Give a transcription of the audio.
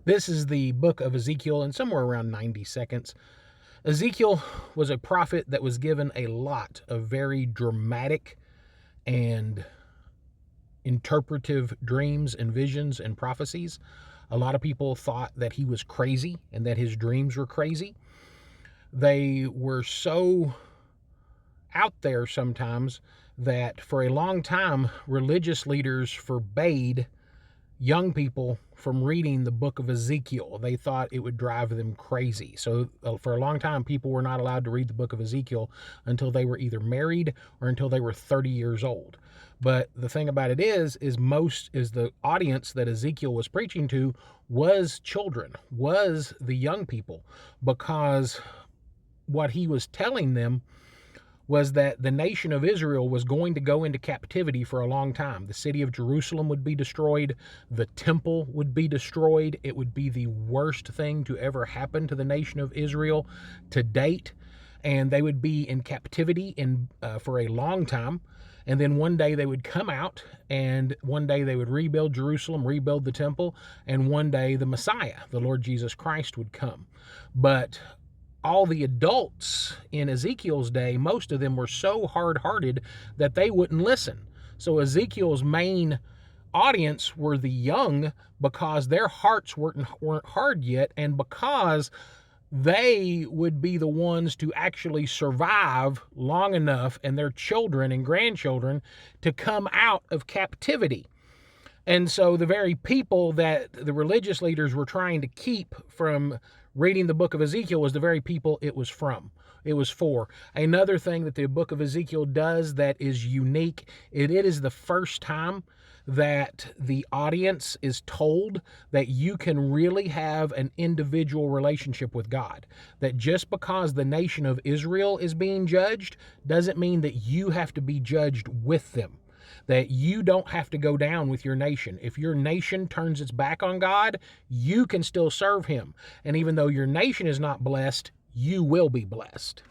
This is the book of Ezekiel, and somewhere around 90 seconds. Ezekiel was a prophet that was given a lot of very dramatic and interpretive dreams and visions and prophecies. A lot of people thought that he was crazy and that his dreams were crazy. They were so out there sometimes that for a long time, religious leaders forbade young people from reading the book of Ezekiel. They thought it would drive them crazy. So for a long time, people were not allowed to read the book of Ezekiel until they were either married or until they were 30 years old. But the thing about it is the audience that Ezekiel was preaching to was children, was the young people, because what he was telling them was that the nation of Israel was going to go into captivity for a long time. The city of Jerusalem would be destroyed. The temple would be destroyed. It would be the worst thing to ever happen to the nation of Israel to date. And they would be in captivity for a long time. And then one day they would come out, and one day they would rebuild Jerusalem, rebuild the temple, and one day the Messiah, the Lord Jesus Christ, would come. But all the adults in Ezekiel's day, most of them were so hard-hearted that they wouldn't listen. So Ezekiel's main audience were the young, because their hearts weren't hard yet, and because they would be the ones to actually survive long enough, and their children and grandchildren, to come out of captivity. And so the very people that the religious leaders were trying to keep from reading the book of Ezekiel was the very people it was for. Another thing that the book of Ezekiel does that is unique, it is the first time that the audience is told that you can really have an individual relationship with God. That just because the nation of Israel is being judged doesn't mean that you have to be judged with them. That you don't have to go down with your nation. If your nation turns its back on God, you can still serve him. And even though your nation is not blessed, you will be blessed.